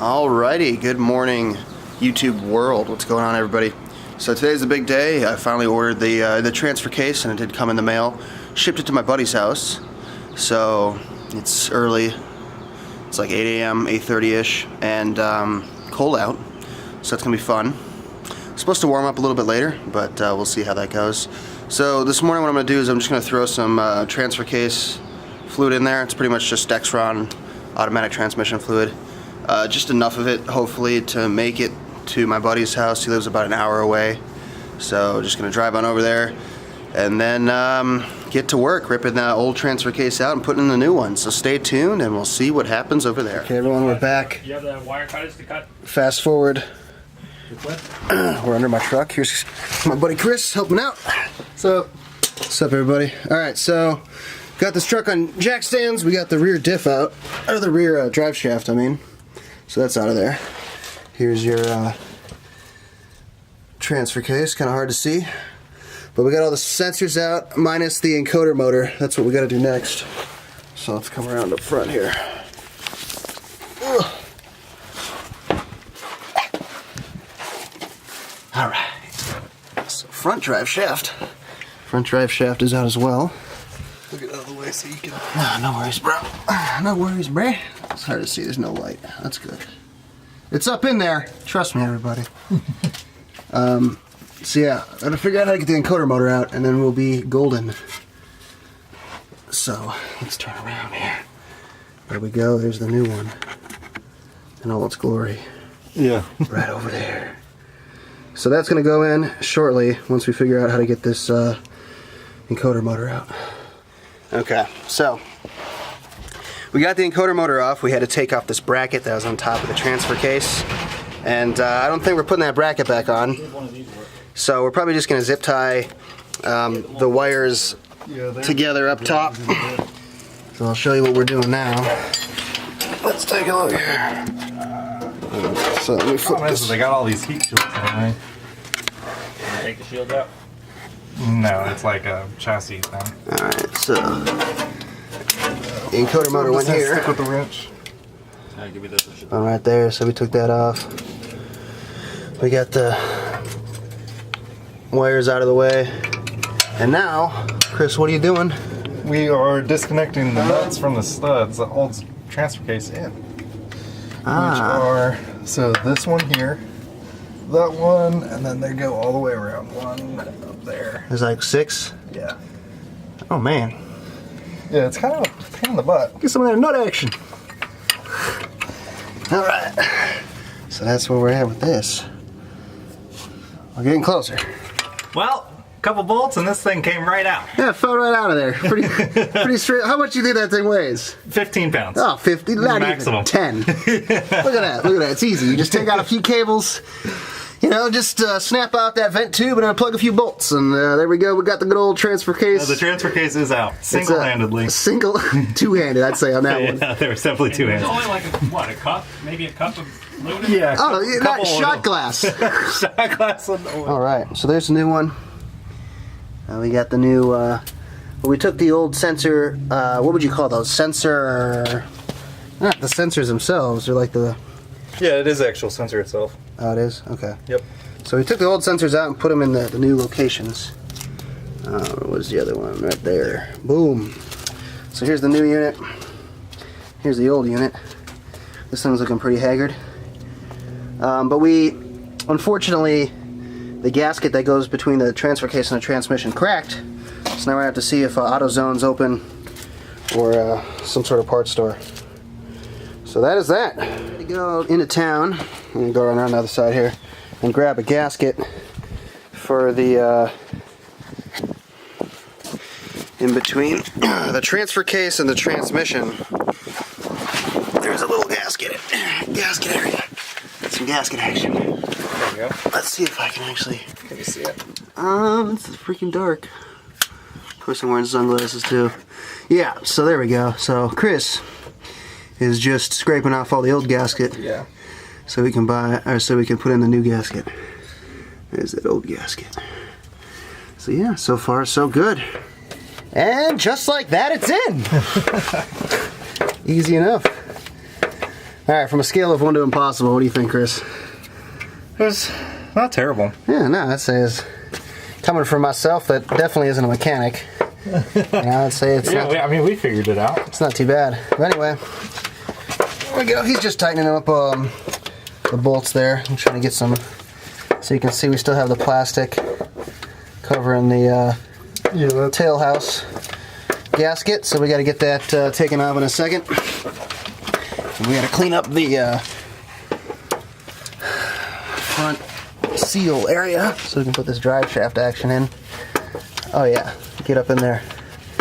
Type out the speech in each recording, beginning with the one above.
Alrighty, good morning YouTube world. What's going on, everybody? So today's the big day. I finally ordered the transfer case and it did come in the mail. Shipped it to my buddy's house. So it's early. It's like 8 a.m., 8:30ish, and cold out. So it's gonna be fun. It's supposed to warm up a little bit later, but we'll see how that goes. So this morning what I'm gonna do is I'm just gonna throw some transfer case fluid in there. It's pretty much just Dexron automatic transmission fluid. Just enough of it, hopefully, to make it to my buddy's house. He lives about an hour away. So just gonna drive on over there and then get to work ripping that old transfer case out and putting in the new one. So stay tuned and we'll see what happens over there. Okay, everyone, we're back. You have the wire cutters to cut? Fast forward. We're under my truck. Here's my buddy Chris helping out. So, what's up, everybody? Alright, so got this truck on jack stands. We got the rear diff out, or the rear drive shaft, I mean. So that's out of there. Here's your transfer case, kind of hard to see. But we got all the sensors out, minus the encoder motor. That's what we got to do next. So let's come around up front here. Ugh. All right. So front drive shaft. Front drive shaft is out as well. Look it out of the way so you can. No worries, bro. No worries, bro. It's hard to see. There's no light. That's good. It's up in there. Trust me, everybody. So yeah, I gotta figure out how to get the encoder motor out, and then we'll be golden. So let's turn around here. There we go. There's the new one in all its glory. Yeah. Right over there. So that's gonna go in shortly once we figure out how to get this encoder motor out. Okay, so we got the encoder motor off. We had to take off this bracket that was on top of the transfer case, and I don't think we're putting that bracket back on. So we're probably just going to zip tie the wires together up top. So I'll show you what we're doing now. Let's take a look here. So let me flip this. They got all these heat shields anyway. Take the shield out? No, it's like a chassis thing. Alright, so the encoder motor went here. Stick with the wrench. Give me this. One right there, so we took that off. We got the wires out of the way. And now, Chris, what are you doing? We are disconnecting the nuts from the studs that holds the transfer case in. Which are, so this one here, that one, and then they go all the way around. One up there. There's like 6? Yeah. Oh man. Yeah, it's kind of a pain in the butt. Get some of that nut action. Alright. So that's where we're at with this. We're getting closer. Well, a couple bolts and this thing came right out. Yeah, it fell right out of there. Pretty straight. How much do you think that thing weighs? 15 pounds. Oh, 50? Not maximum. even 10. Look at that. Look at that. It's easy. You just take out a few cables. You know, just snap out that vent tube and unplug a few bolts, and there we go. We got the good old transfer case. The transfer case is out, single-handedly. Two-handed, I'd say on that one. Yeah, there were definitely two hands. It's only like a cup, maybe a cup of fluid. Yeah. Oh, not shot glass. Shot glass on the oil. All right, so there's the new one. We got the new. Well, we took the old sensor. What would you call those? Sensor. Not the sensors themselves. They're like the. Yeah, it is the actual sensor itself. Oh, it is? Okay. Yep. So we took the old sensors out and put them in the new locations. What was the other one? Right there. Boom. So here's the new unit. Here's the old unit. This thing's looking pretty haggard. But we, unfortunately, the gasket that goes between the transfer case and the transmission cracked. So now we have to see if AutoZone's open or some sort of parts store. So that is that. To go into town, I'm gonna go around the other side here and grab a gasket for the in between the transfer case and the transmission. There's a little gasket area. Some gasket action. There we go. Let's see if I can actually. Can you see it? It's freaking dark. Of course, I'm wearing sunglasses too. Yeah. So there we go. So Chris is just scraping off all the old gasket. Yeah. So we can so we can put in the new gasket. There's that old gasket. So yeah, so far so good. And just like that, it's in. Easy enough. All right, from a scale of 1 to impossible, what do you think, Chris? It was not terrible. Yeah, no, I'd say it's coming from myself that definitely isn't a mechanic. And I would say it's I mean, we figured it out. it's not too bad. But anyway, there we go. He's just tightening up the bolts there. I'm trying to get some, so you can see we still have the plastic covering the tail house gasket. So we got to get that taken off in a second. And we got to clean up the front seal area so we can put this drive shaft action in. Oh yeah, get up in there.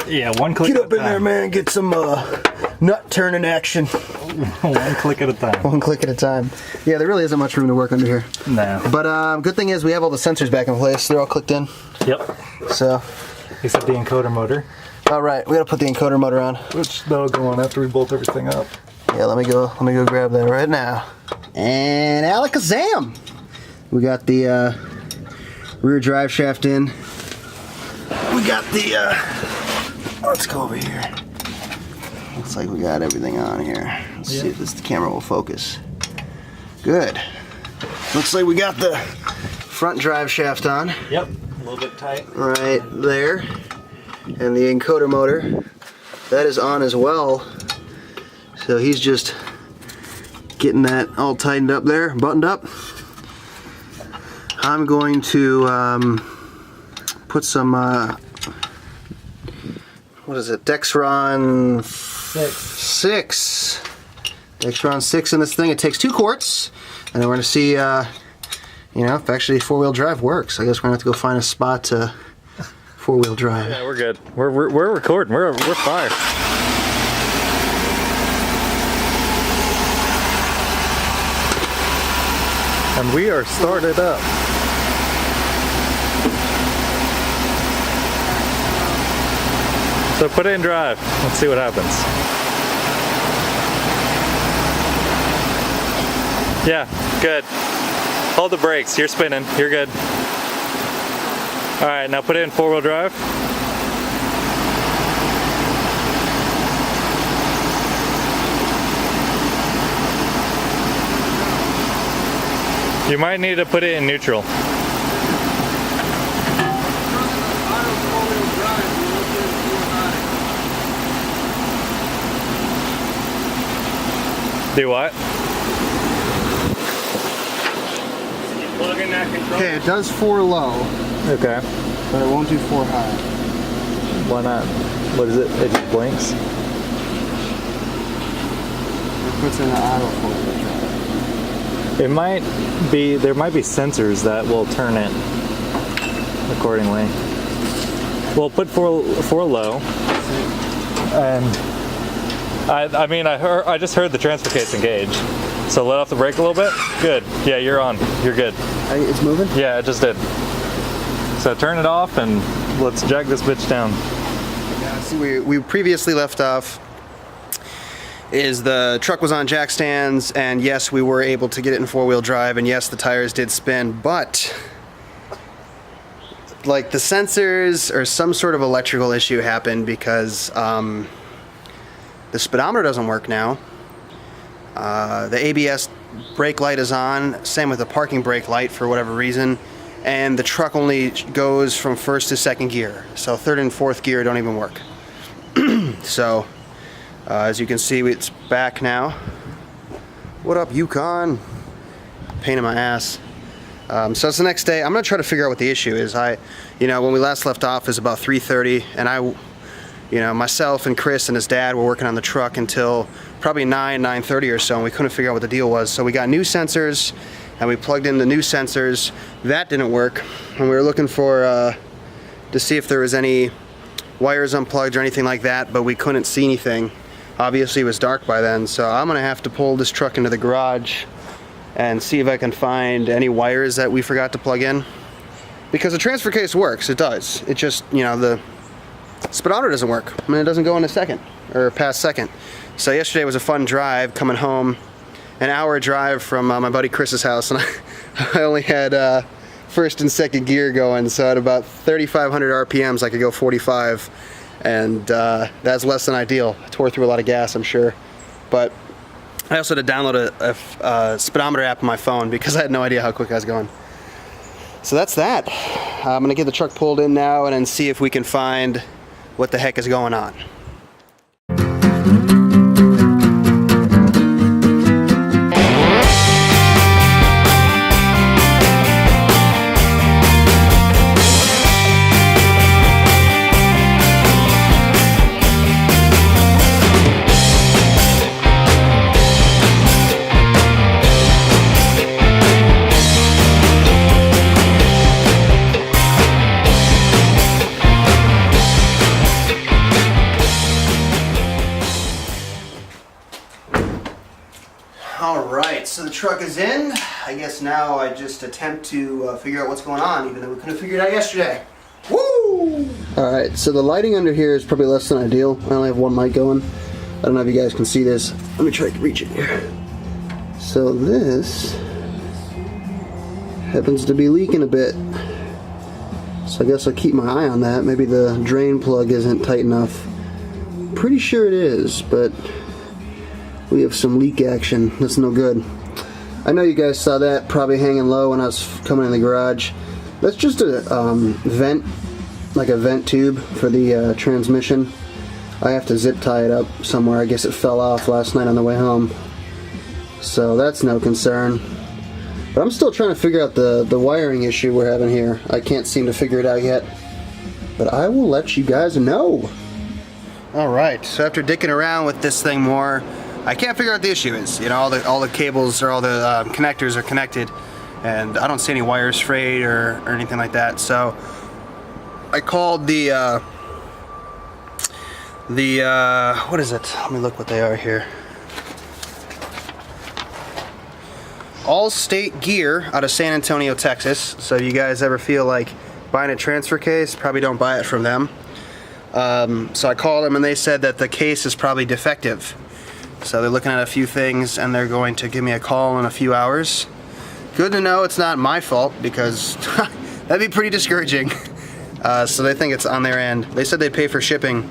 Yeah, one click. Get up in there, man. Get some nut turning action. One click at a time. One click at a time. Yeah, there really isn't much room to work under here. No. But good thing is we have all the sensors back in place. They're all clicked in. Yep. So. Except the encoder motor. All right, we gotta put the encoder motor on. Which that'll go on after we bolt everything up. Yeah, let me go grab that right now. And alakazam! We got the rear drive shaft in. We got the, let's go over here. Looks like we got everything on here. Let's see if the camera will focus. Good. Looks like we got the front drive shaft on. Yep, a little bit tight. Right there. And the encoder motor, that is on as well. So he's just getting that all tightened up there, buttoned up. I'm going to put some, what is it, Dexron 6. Dexron 6 in this thing. It takes 2 quarts, and then we're going to see, you know, if actually 4-wheel drive works. I guess we're going to have to go find a spot to 4-wheel drive. Yeah, we're good. We're recording. We're fire. And we are started up. So put it in drive. Let's see what happens. Yeah, good. Hold the brakes. You're spinning. You're good. All right, now put it in 4-wheel drive. You might need to put it in neutral. Do what? Plug in that control. Okay, it does 4 low, Okay. but it won't do 4 high. Why not? What is it? It just blinks? It puts in the auto 4-wheel drive. It might be, there might be sensors that will turn it accordingly. We'll put 4 low. And I mean, I just heard the transfer case engage. So let off the brake a little bit. Good. Yeah, you're on. You're good. It's moving? Yeah, it just did. So turn it off and let's jack this bitch down. Yeah, see, we previously left off is the truck was on jack stands, and yes, we were able to get it in 4-wheel drive, and yes, the tires did spin, but like the sensors or some sort of electrical issue happened because the speedometer doesn't work now. The ABS brake light is on, same with the parking brake light for whatever reason, and the truck only goes from 1st to 2nd gear, so 3rd and 4th gear don't even work. So as you can see, it's back now. What up, Yukon? Pain in my ass. So it's the next day. I'm gonna try to figure out what the issue is. You know, when we last left off is about 3:30, and you know, myself and Chris and his dad were working on the truck until probably 9:30 or so, and we couldn't figure out what the deal was. So we got new sensors, and we plugged in the new sensors. That didn't work, and we were looking for to see if there was any wires unplugged or anything like that, but we couldn't see anything. Obviously it was dark by then, so I'm gonna have to pull this truck into the garage and see if I can find any wires that we forgot to plug in. Because the transfer case works, it does. It just, you know, the speedometer doesn't work. I mean, it doesn't go in a second, or past second. So yesterday was a fun drive, coming home, an hour drive from my buddy Chris's house, and I only had 1st and 2nd gear going, so at about 3,500 RPMs I could go 45. And that's less than ideal. I tore through a lot of gas, I'm sure. But I also had to download a speedometer app on my phone because I had no idea how quick I was going. So that's that. I'm gonna get the truck pulled in now and then see if we can find what the heck is going on. Alright, so the truck is in. I guess now I just attempt to figure out what's going on, even though we couldn't figure it out yesterday. Woo! Alright, so the lighting under here is probably less than ideal. I only have one light going. I don't know if you guys can see this. Let me try to reach it here. So this happens to be leaking a bit. So I guess I'll keep my eye on that. Maybe the drain plug isn't tight enough. Pretty sure it is, but we have some leak action. That's no good. I know you guys saw that probably hanging low when I was coming in the garage. That's just a vent, like a vent tube for the transmission. I have to zip tie it up somewhere. I guess it fell off last night on the way home. So that's no concern. But I'm still trying to figure out the wiring issue we're having here. I can't seem to figure it out yet. But I will let you guys know. Alright, so after dicking around with this thing more, I can't figure out what the issue is. You know, all the cables or all the connectors are connected, and I don't see any wires frayed or anything like that. So I called the what is it? Let me look what they are here. All-State Gear out of San Antonio, Texas. So if you guys ever feel like buying a transfer case, probably don't buy it from them. So I called them and they said that the case is probably defective. So they're looking at a few things and they're going to give me a call in a few hours. Good to know it's not my fault because that'd be pretty discouraging. So they think it's on their end. They said they'd pay for shipping,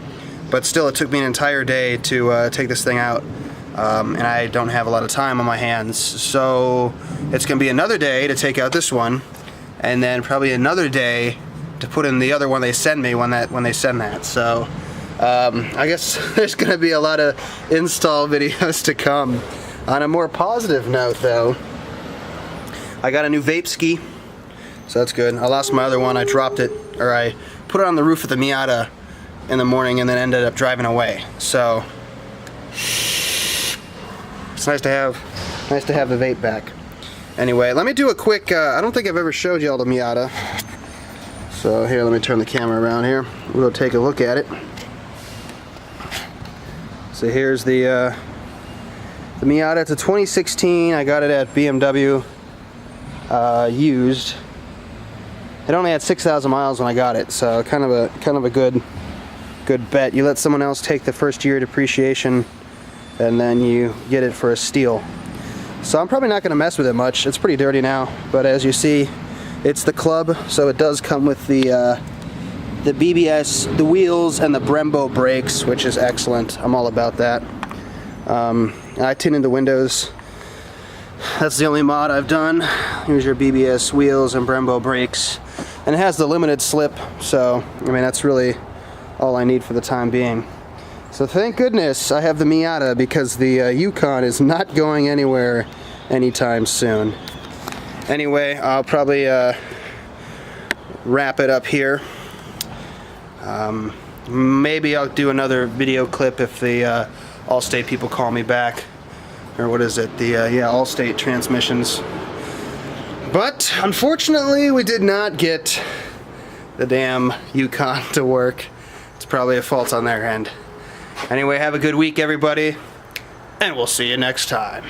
but still it took me an entire day to take this thing out. And I don't have a lot of time on my hands. So it's going to be another day to take out this one and then probably another day to put in the other one they send me when they send that. So I guess there's going to be a lot of install videos to come. On a more positive note though, I got a new vape ski, so that's good. I lost my other one. I dropped it, or I put it on the roof of the Miata in the morning and then ended up driving away. So it's nice to have the vape back. Anyway, let me do a quick, I don't think I've ever showed y'all the Miata. So here, let me turn the camera around here. We'll take a look at it. So here's the Miata. It's a 2016. I got it at BMW used. It only had 6,000 miles when I got it, so kind of a good bet. You let someone else take the first year depreciation, and then you get it for a steal. So I'm probably not going to mess with it much. It's pretty dirty now, but as you see, it's the club, so it does come with the BBS, the wheels, and the Brembo brakes, which is excellent. I'm all about that. I tinted the windows. That's the only mod I've done. Here's your BBS wheels and Brembo brakes. And it has the limited slip, so I mean that's really all I need for the time being. So thank goodness I have the Miata, because the Yukon is not going anywhere anytime soon. Anyway, I'll probably wrap it up here. Maybe I'll do another video clip if the All-State people call me back. Or what is it? The yeah, All-State transmissions. But unfortunately, we did not get the damn Yukon to work. It's probably a fault on their end. Anyway, have a good week, everybody, and we'll see you next time.